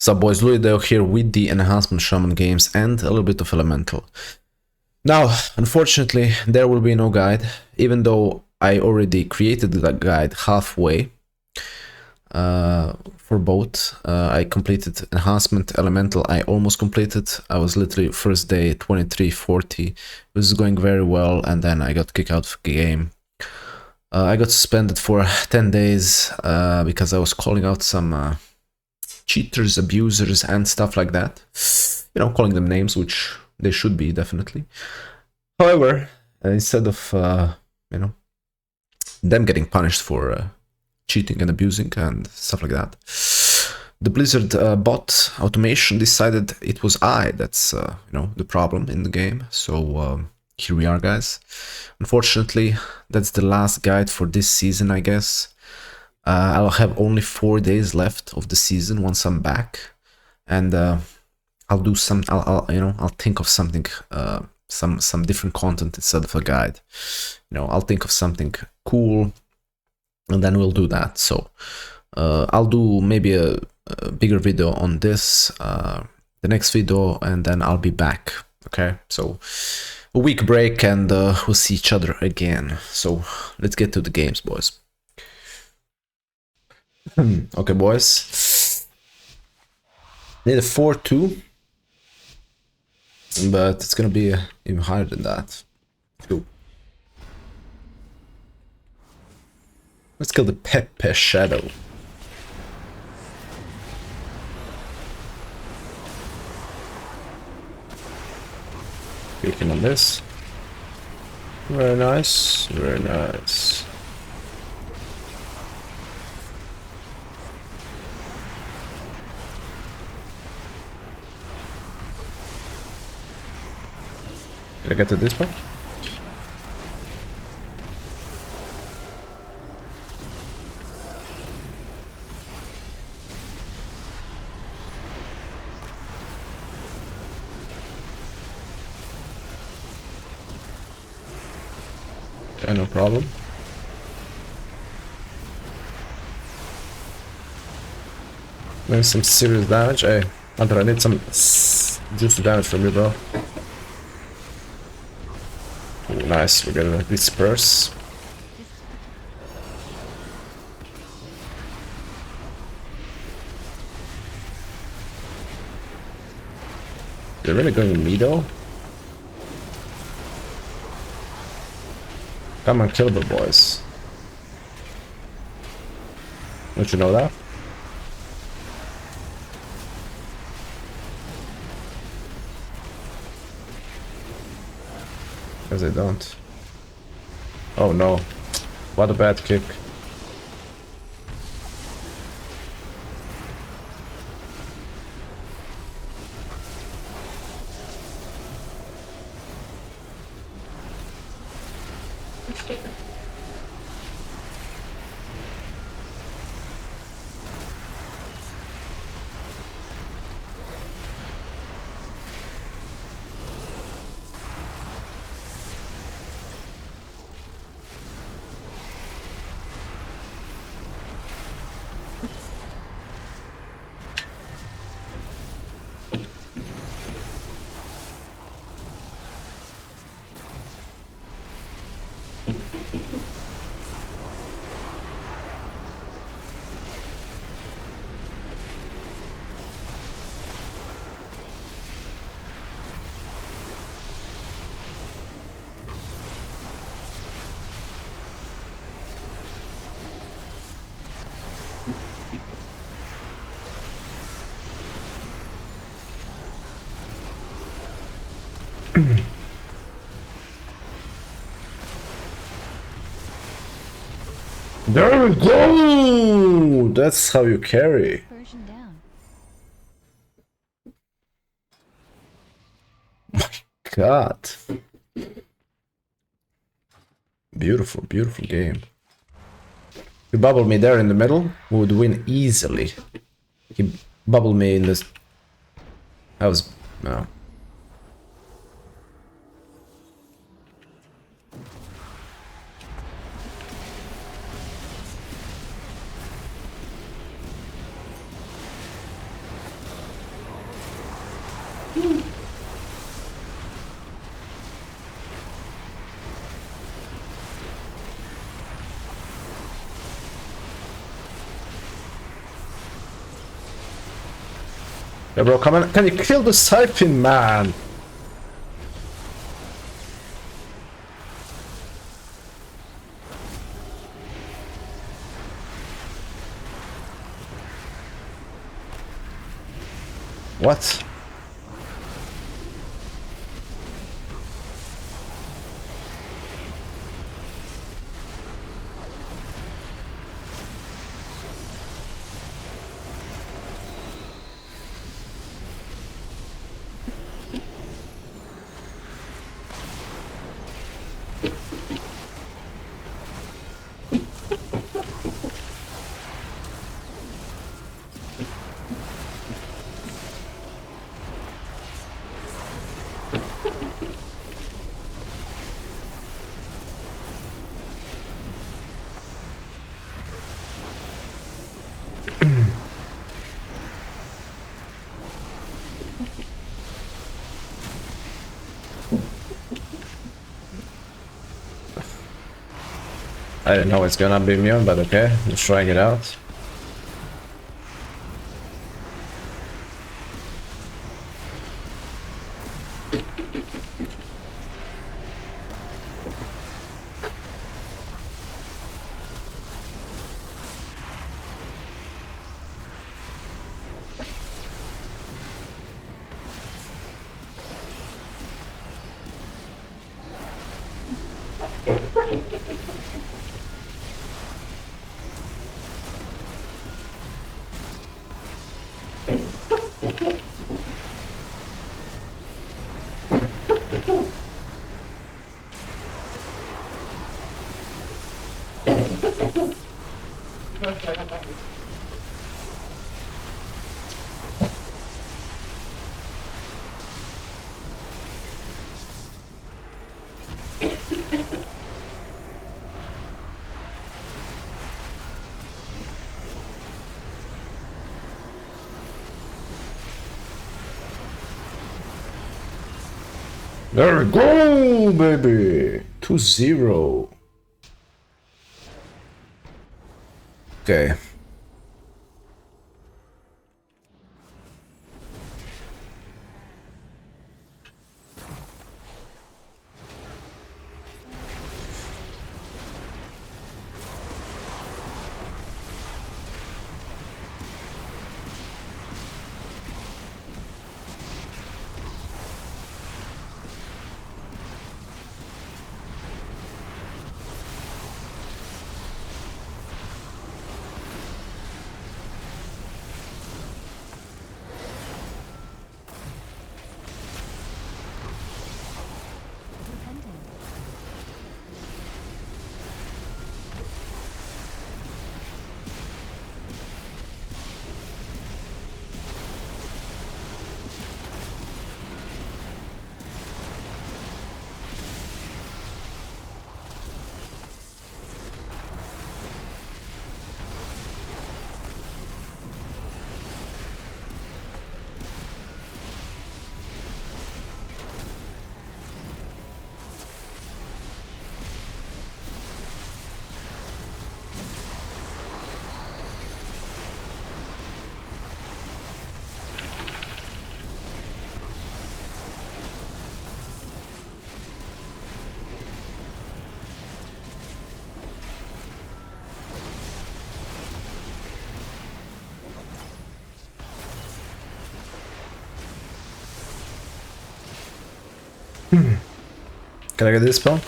So boys, Luideo here with the Enhancement Shaman games and a little bit of Elemental. Now, unfortunately, there will be no guide, even though I already created the guide halfway for both. I completed Enhancement, Elemental, I almost completed. I was literally first day 23:40. It was going very well, and then I got kicked out of the game. I got suspended for 10 days because I was calling out some cheaters, abusers, and stuff like that. You know, calling them names, which they should be, definitely. However, instead of, you know, them getting punished for cheating and abusing and stuff like that, the Blizzard bot automation decided it was I that's, you know, the problem in the game. So here we are, guys. Unfortunately, that's the last guide for this season, I guess. I'll have only 4 days left of the season once I'm back, and I'll do some. I'll think of something, some different content instead of a guide. You know, I'll think of something cool, and then we'll do that. So I'll do maybe a bigger video on this, the next video, and then I'll be back. Okay, so a week break, and we'll see each other again. So let's get to the games, boys. Okay, boys. Need a 4-2, but it's gonna be even higher than that. Cool. Let's kill the Pepe Shadow. Clicking on this. Very nice, very nice. Did I get to this one? Yeah, no problem. Doing some serious damage. Hey, Hunter, I need some juicy damage from you, bro. Ooh, nice, we're gonna disperse. They're really going to me though? Come on, kill the boys. Don't you know that? Because they don't. Oh no. What a bad kick. There we go! That's how you carry. My God. Beautiful, beautiful game. He bubbled me there in the middle, we would win easily. He bubbled me in this. That was... no. Yeah, bro, come on. Can you kill the Siphon, man? What? I didn't know it's gonna be immune, but okay, let's try it out. There we go, baby! 2-0. Okay. Can I get this spell?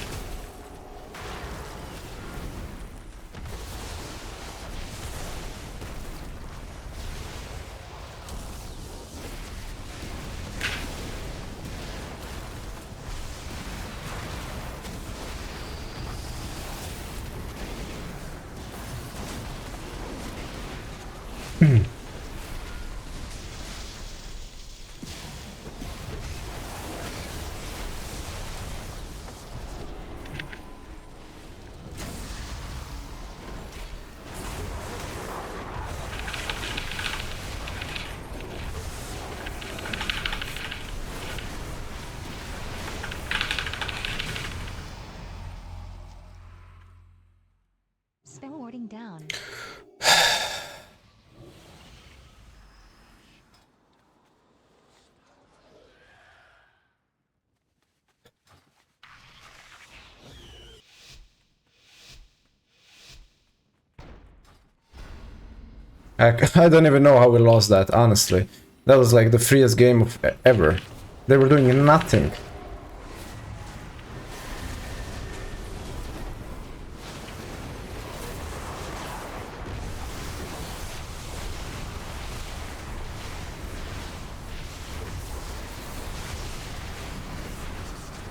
I don't even know how we lost that, honestly. That was like the freest game of ever. They were doing nothing.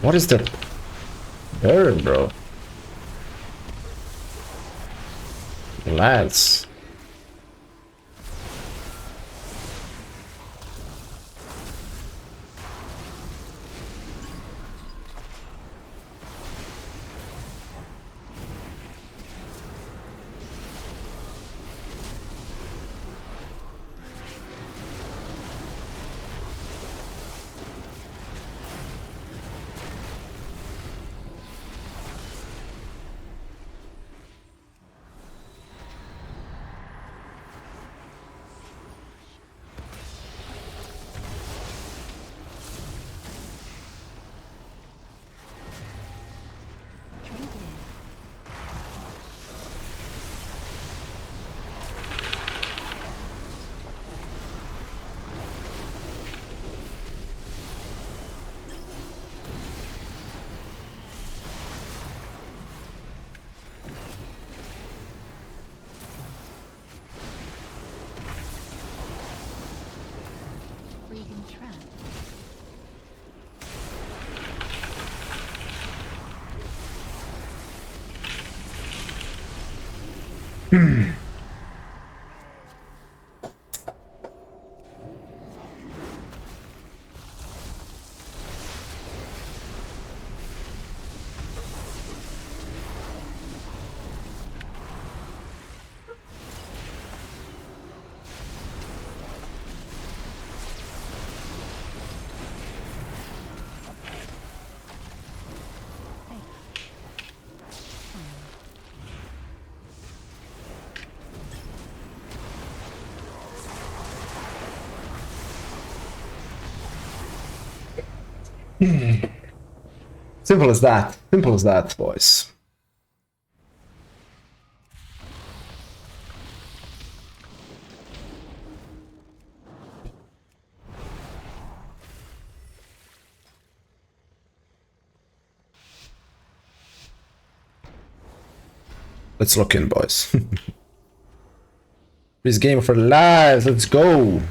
What is that bird, bro? Lads. Reading trap. Simple as that. Simple as that, boys. Let's lock in, boys. This game for lives. Let's go.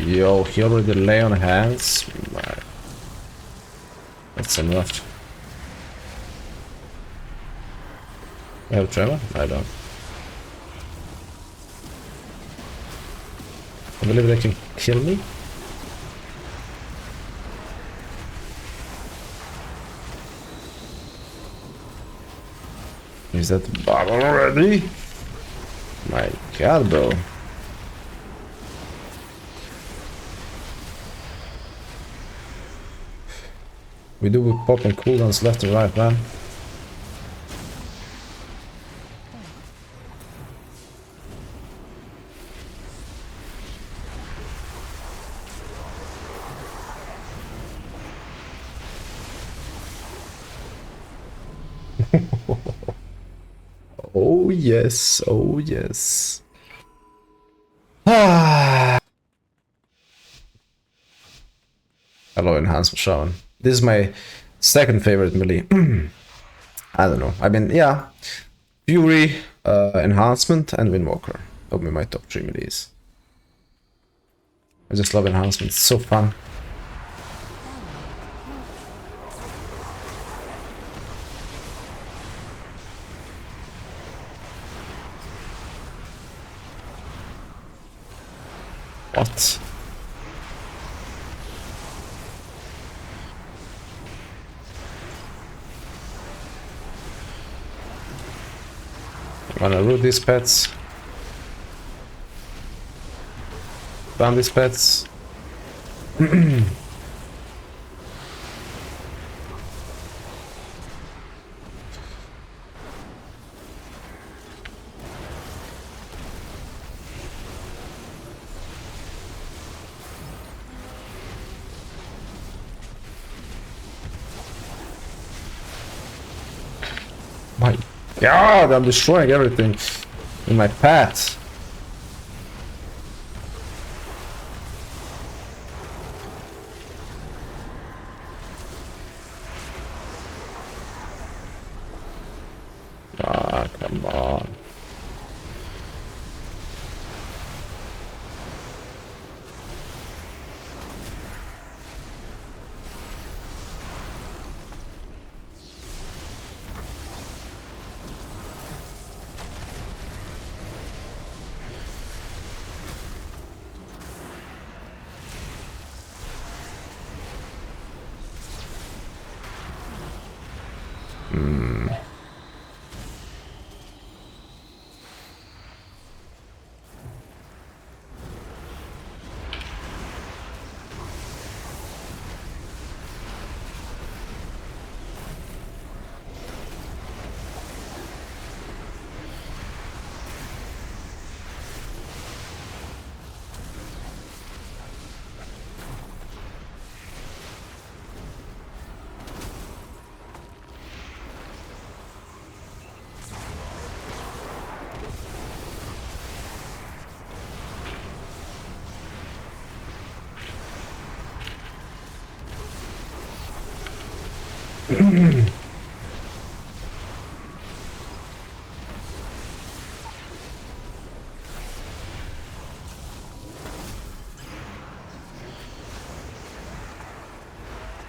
Yo, he already lay on hands. That's enough. I have Tremor? I don't. I believe they can kill me. Is that bottle already? My god, bro. We do with popping cooldowns left and right, man. Oh yes, oh yes. Ah. Hello, Enhancement Shaman. This is my second favorite melee. I don't know. I mean, yeah. Fury, Enhancement, and Windwalker. Those are my top 3 melees. I just love Enhancement. It's so fun. What? Wanna root these pets? Ban these pets? God, I'm destroying everything in my path. Ah, come on.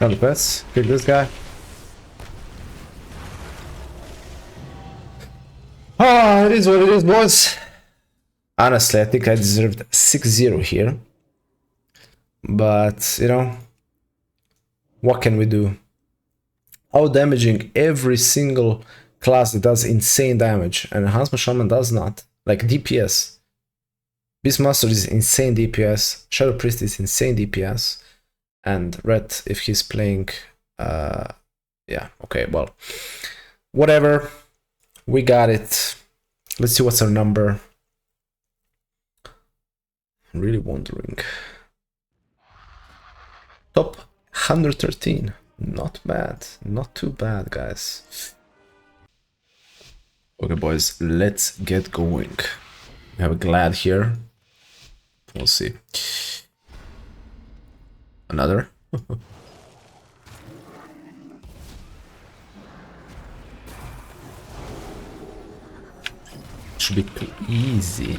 Not the best. Kick this guy. Ah, it is what it is, boys. Honestly, I think I deserved 6-0 here. But, you know, what can we do? Out damaging every single class that does insane damage, and Enhancement Shaman does not. Like DPS. Beastmaster is insane DPS, Shadow Priest is insane DPS, and Red, if he's playing, yeah, okay, well, whatever, we got it. Let's see what's our number. I'm really wondering. Top 113, not bad, not too bad, guys. Okay, boys, let's get going. We have a Glad here. We'll see. Another. Should be too easy.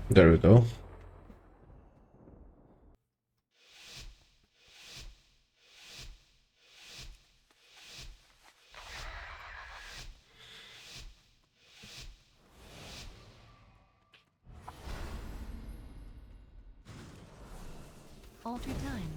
There we go. Alter time.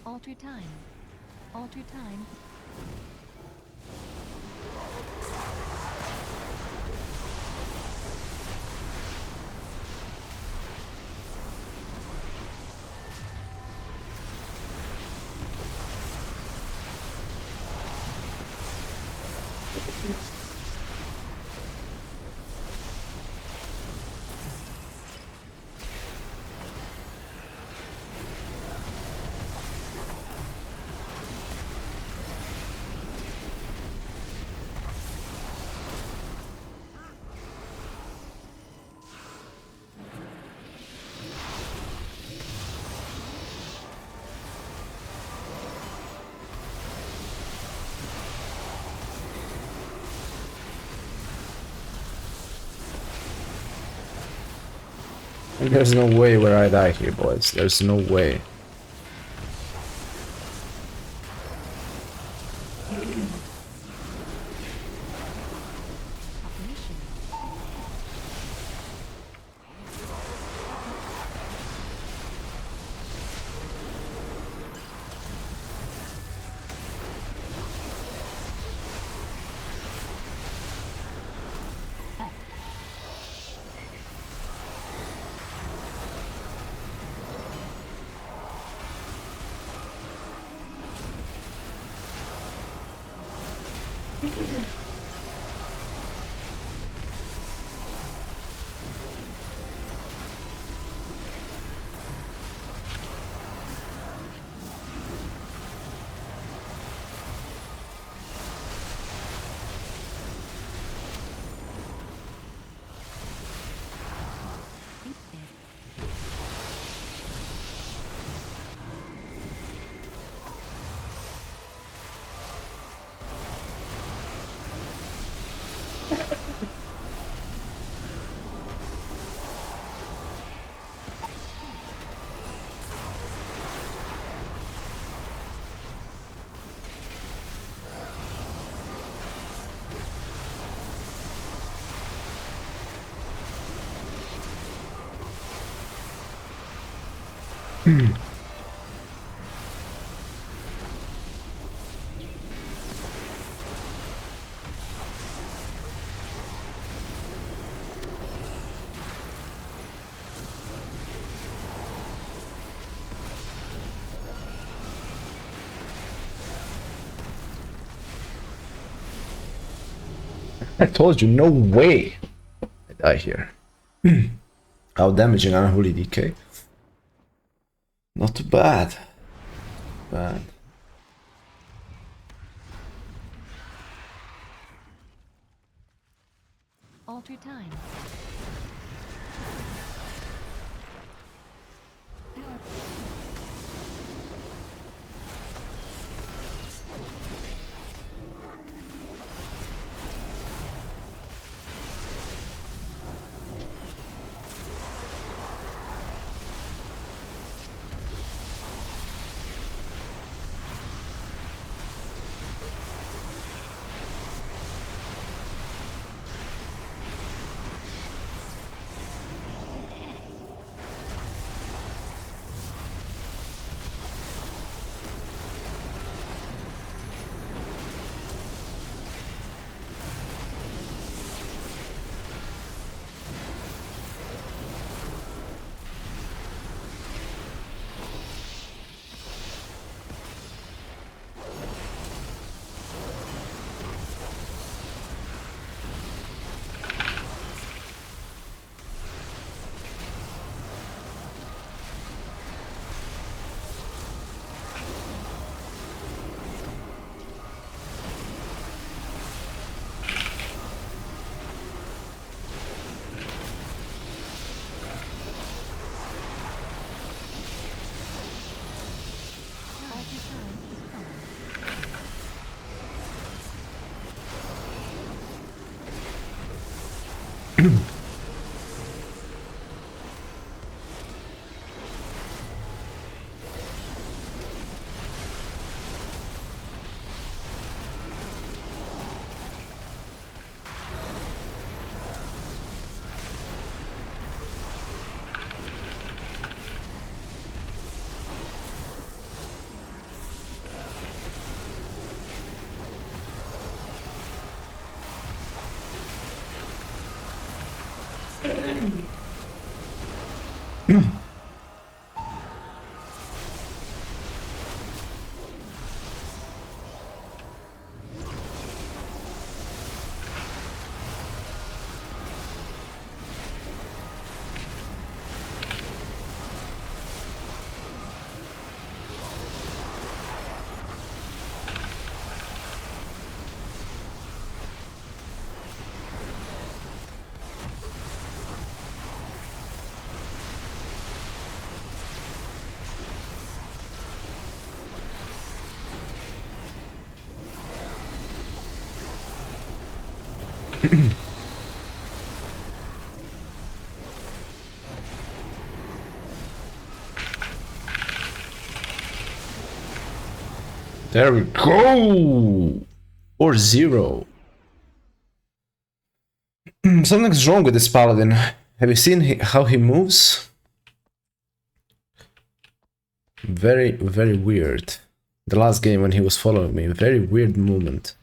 Alter time. Alter time. There's no way where I die here, boys. There's no way. Operation. I told you, no way I die here. How damaging Unholy DK. Not too bad. Bad. Alter time. There we go! 4-0. Something's wrong with this paladin. Have you seen how he moves? Very, very weird. The last game when he was following me, very weird movement.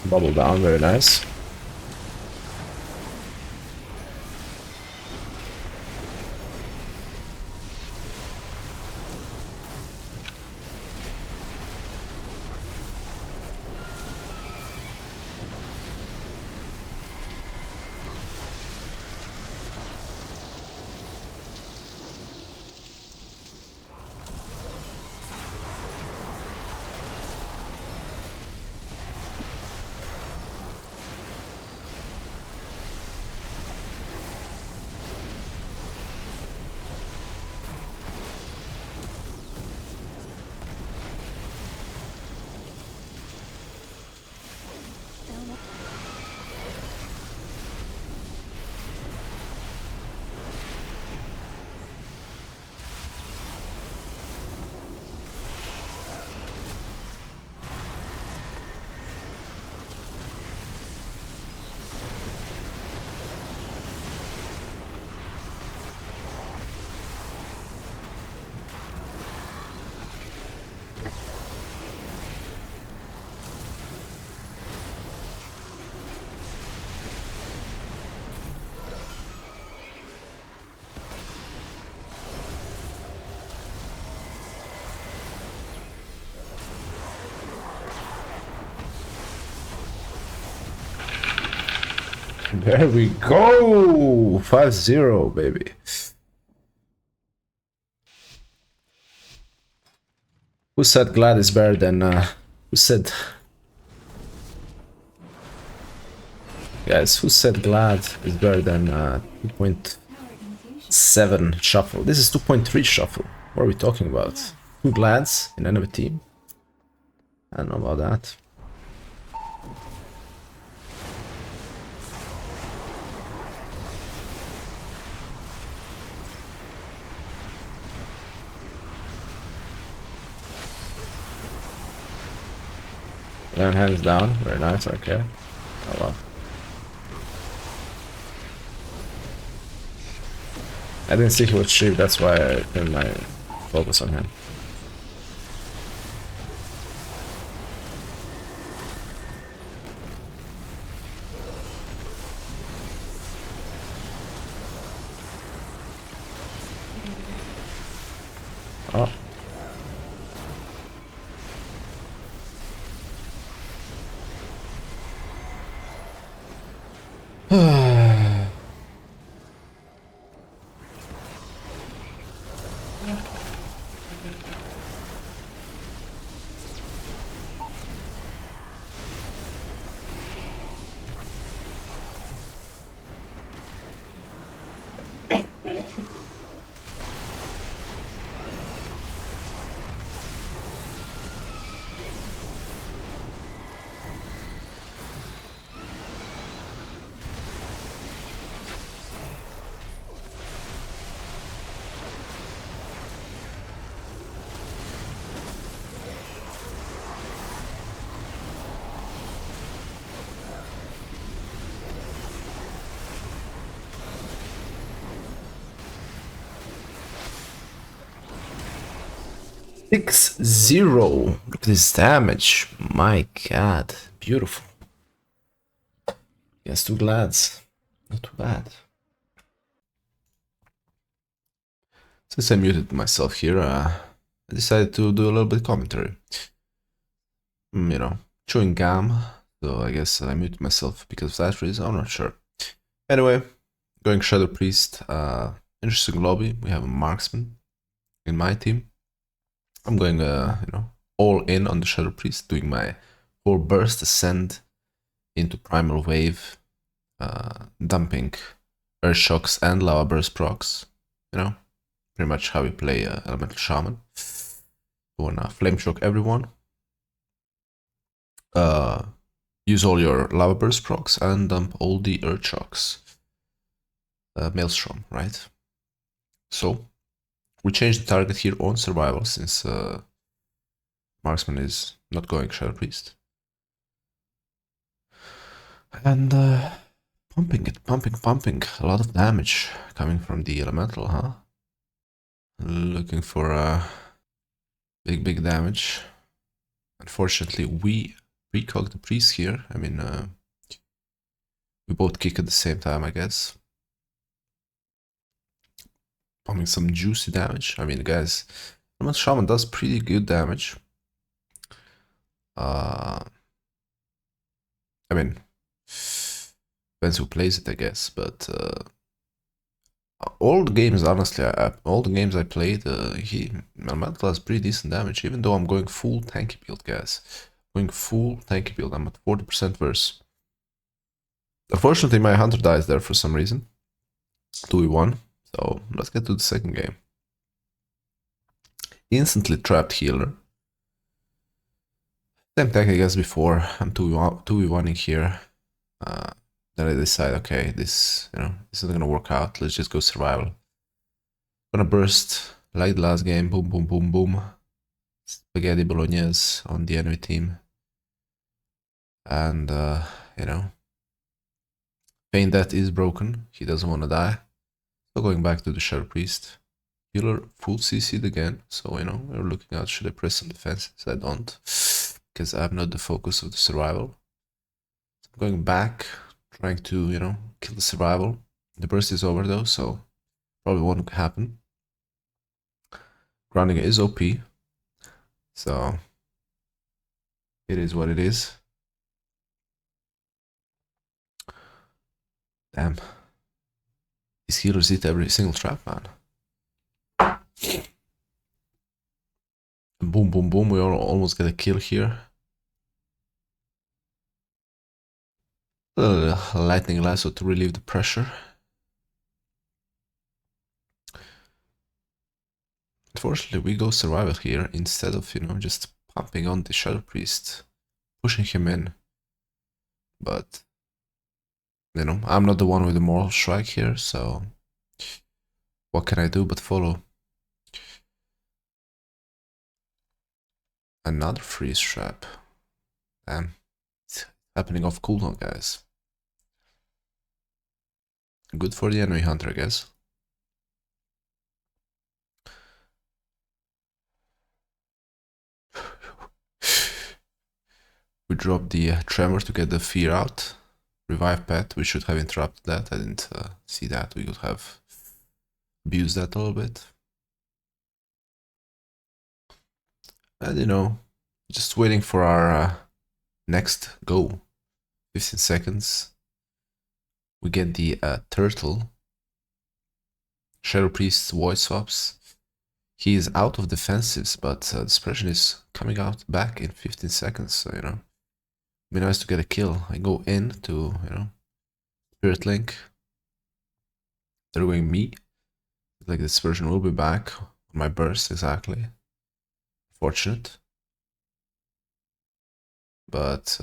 Bubble down, very nice. There we go! 5-0, baby. Who said Glad is better than... who said... Guys, who said Glad is better than 2.7 shuffle? This is 2.3 shuffle. What are we talking about? 2 Glads in another team? I don't know about that. Learn hands down, very nice, okay. Oh well. I didn't see he was cheap, that's why I turned my focus on him. Oh. Six zero. Look at this damage. My god. Beautiful. Yes, two glads. Not too bad. Since I muted myself here, I decided to do a little bit of commentary. You know, chewing gum. So I guess I muted myself because of that reason. I'm not sure. Anyway, going Shadow Priest. Interesting lobby. We have a marksman in my team. I'm going, you know, all in on the Shadow Priest, doing my whole burst ascend into Primal Wave, dumping Earth Shocks and Lava Burst procs. You know, pretty much how we play Elemental Shaman. Wanna Flame Shock everyone. Use all your Lava Burst procs and dump all the Earth Shocks. Maelstrom, right? So, we changed the target here on survival since Marksman is not going Shadow Priest. And pumping it, pumping. A lot of damage coming from the elemental, huh? Looking for big damage. Unfortunately, we precog the priest here. I mean, we both kick at the same time, I guess. Pumping some juicy damage. I mean, guys, Elemental Shaman does pretty good damage. I mean, depends who plays it, I guess, but all the games, honestly, all the games I played, Elemental has pretty decent damage, even though I'm going full tanky build, guys. Going full tanky build, I'm at 40% verse. Unfortunately, my hunter dies there for some reason. 2v1, so let's get to the second game. Instantly trapped healer. Same tactic as before, I'm 2v1ing here. Then I decide, okay, this, you know, this isn't gonna work out. Let's just go survival. Gonna burst like the last game. Boom, boom, boom, boom. Spaghetti bolognese on the enemy team. And, you know, Pain Death is broken. He doesn't want to die. So going back to the Shadow Priest. Healer full CC'd again. So, you know, we're looking at should I press some defenses? I don't. Because I'm not the focus of the survival. So I'm going back. Trying to, you know, kill the survival. The burst is over though, so probably won't happen. Grounding is OP. So it is what it is. Damn. These healers hit every single trap, man. And boom, boom, boom. We almost get a kill here. Lightning lasso to relieve the pressure. Unfortunately, we go survival here instead of, you know, just pumping on the Shadow Priest, pushing him in. But, you know, I'm not the one with the moral strike here, so what can I do but follow? Another freeze trap. Damn. It's happening off cooldown, guys. Good for the enemy hunter, I guess. We dropped the Tremor to get the fear out. Revive Pet, we should have interrupted that. I didn't see that. We could have abused that a little bit. And you know, just waiting for our next go. 15 seconds. We get the Turtle. Shadow Priest's voice swaps. He is out of defensives, but Dispersion is coming out back in 15 seconds, so you know. Be nice to get a kill. I go in to, you know, Spirit Link. They're going me. Like this version will be back on my burst, exactly. Fortunate. But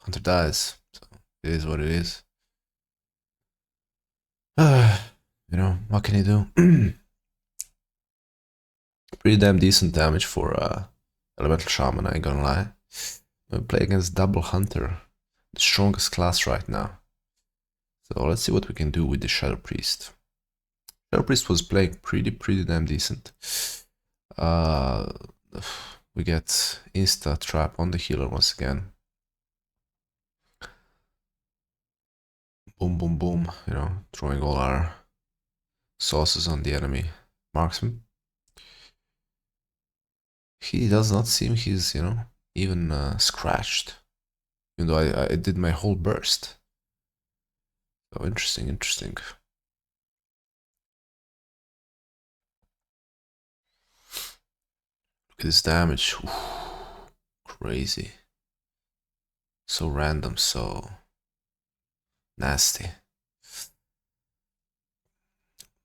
Hunter dies, so it is what it is. You know, what can you do? Pretty damn decent damage for Elemental Shaman, I ain't gonna lie. We play against Double Hunter, the strongest class right now. So let's see what we can do with the Shadow Priest. Shadow Priest was playing pretty damn decent. We get Insta Trap on the healer once again. Boom, boom, boom, you know, throwing all our sauces on the enemy marksman. He does not seem he's, you know, even scratched. Even though I did my whole burst. So interesting. Look at this damage. Oof, crazy. So random, so nasty.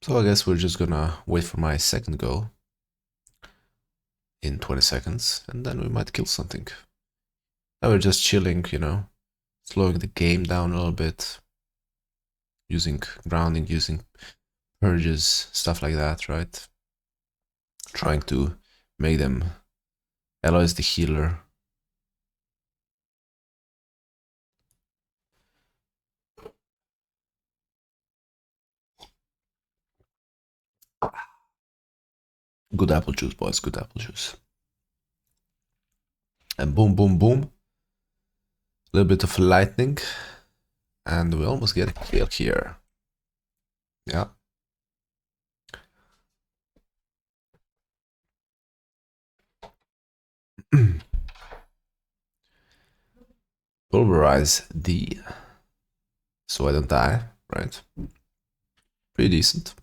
So I guess we're just gonna wait for my second go in 20 seconds, and then we might kill something. Now we're just chilling, you know, slowing the game down a little bit, using grounding, using purges, stuff like that, right? Trying to make them Eloise the healer. Good apple juice, boys, good apple juice. And boom, boom, boom. A little bit of lightning. And we almost get a kill here. Yeah. Pulverize D. So I don't die, right? Pretty decent.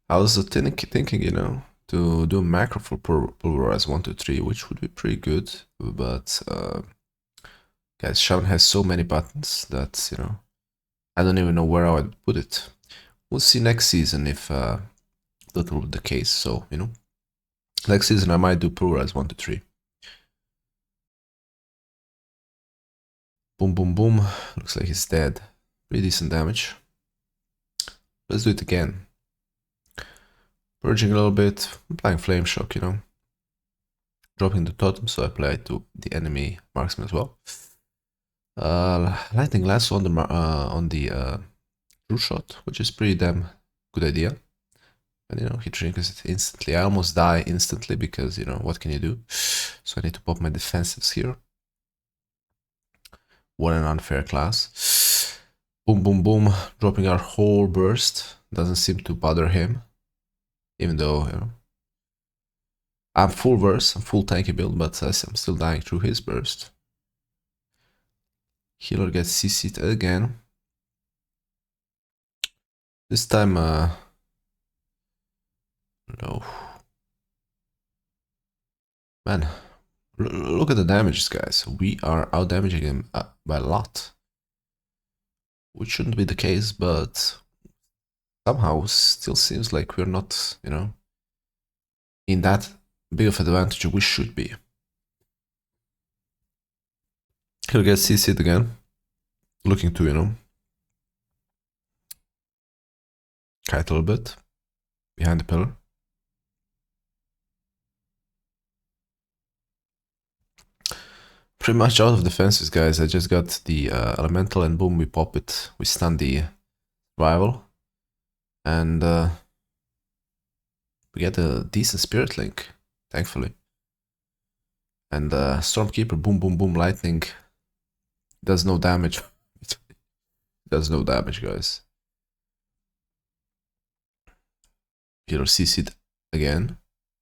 I was thinking, you know, to do a macro for Pulverize 1, 2, 3, which would be pretty good, but guys, Shaman has so many buttons that, you know, I don't even know where I would put it. We'll see next season if that will be the case, so, you know, next season I might do Pulverize 1, 2, 3. Boom, boom, boom. Looks like he's dead. Pretty decent damage. Let's do it again. Purging a little bit, applying Flame Shock, you know. Dropping the totem, so I apply it to the enemy marksman as well. Lightning Lasso on the True Shot, which is pretty damn good idea. And you know, he triggers it instantly. I almost die instantly because, you know, what can you do? So I need to pop my defensives here. What an unfair class. Boom, boom, boom. Dropping our whole burst. Doesn't seem to bother him. Even though, you know, I'm full burst, I'm full tanky build, but I'm still dying through his burst. Healer gets CC'd again. This time, no. Man, look at the damages, guys. We are out damaging him by a lot. Which shouldn't be the case, but somehow still seems like we're not, you know, in that big of advantage we should be. He'll get CC'd again. Looking to, you know, kite a little bit behind the pillar. Pretty much out of defenses, guys. I just got the elemental and boom, we pop it. We stun the rival. And we get a decent Spirit Link, thankfully. And Stormkeeper, boom, boom, boom, lightning. Does no damage. Does no damage, guys. Healer CC'd again,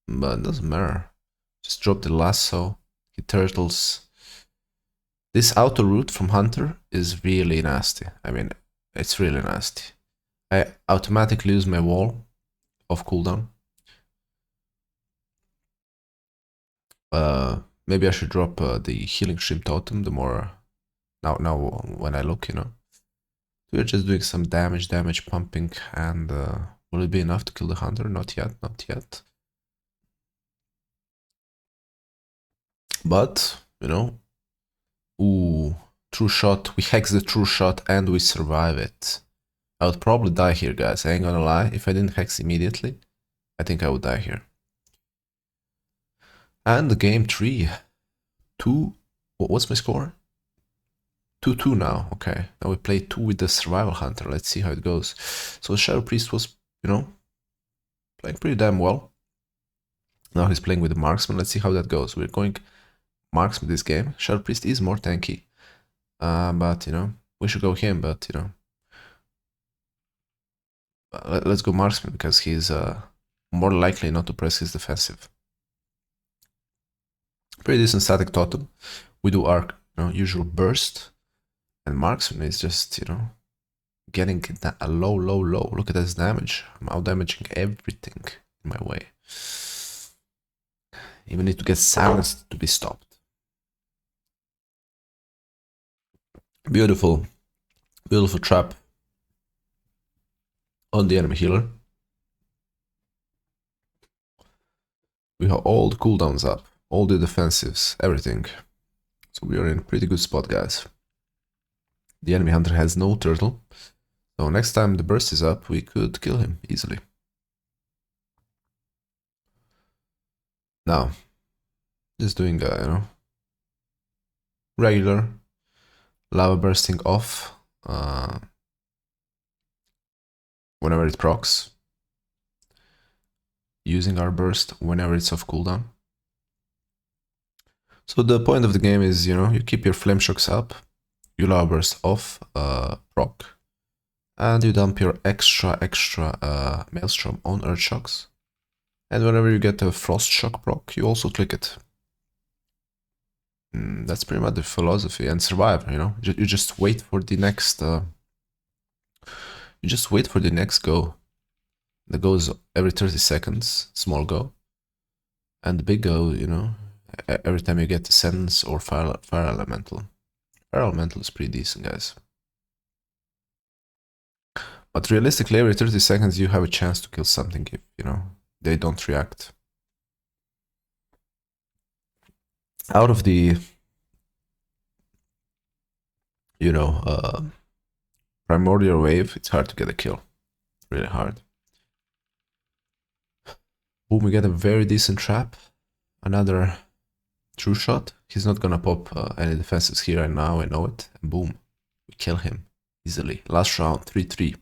but it doesn't matter. Just drop the lasso, he turtles. This auto route from Hunter is really nasty. I mean, it's really nasty. I automatically lose my wall of cooldown. Maybe I should drop the healing stream totem. The more now when I look, you know, we're just doing some damage pumping, and will it be enough to kill the Hunter? Not yet, not yet. But you know, ooh, true shot. We hex the true shot and we survive it. I would probably die here, guys. I ain't gonna lie. If I didn't hex immediately, I think I would die here. And the game 3. 2. What's my score? 2-2 now. Okay. Now we play 2 with the Survival Hunter. Let's see how it goes. So the Shadow Priest was, you know, playing pretty damn well. Now he's playing with the Marksman. Let's see how that goes. We're going Marksman this game. Shadow Priest is more tanky. But, you know, we should go him, but, you know. Let's go Marksman because he's more likely not to press his defensive. Pretty decent static totem. We do our usual burst, and Marksman is just, you know, getting a low. Look at this damage. I'm out damaging everything in my way. Even need to get silenced to be stopped. Beautiful, beautiful trap on the enemy healer. We have all the cooldowns up, all the defensives, everything. So we are in a pretty good spot, guys. The enemy hunter has no turtle, so next time the burst is up, we could kill him easily. Now, just doing regular lava bursting off whenever it procs, using our burst whenever it's off cooldown. So the point of the game is, you know, you keep your flame shocks up, you lava burst off proc, and you dump your extra maelstrom on earth shocks. And whenever you get a frost shock proc, you also click it. That's pretty much the philosophy. And survive, you know, you just wait for the next go. The go is every 30 seconds, small go. And the big go, you know, every time you get the Sense or Fire Elemental. Fire Elemental is pretty decent, guys. But realistically, every 30 seconds you have a chance to kill something if, you know, they don't react. Out of the, you know, primordial wave, it's hard to get a kill. Really hard. Boom, we get a very decent trap. Another true shot. He's not gonna pop any defenses here and now, I know it. And boom, we kill him easily. Last round, 3-2.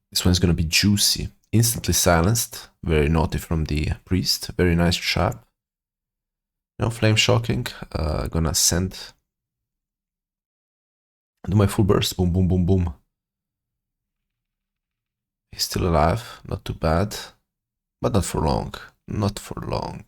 This one's gonna be juicy. Instantly silenced. Very naughty from the priest. Very nice trap. No flame shocking. Gonna send. Do my full burst. Boom, boom, boom, boom. He's still alive. Not too bad. But not for long. Not for long.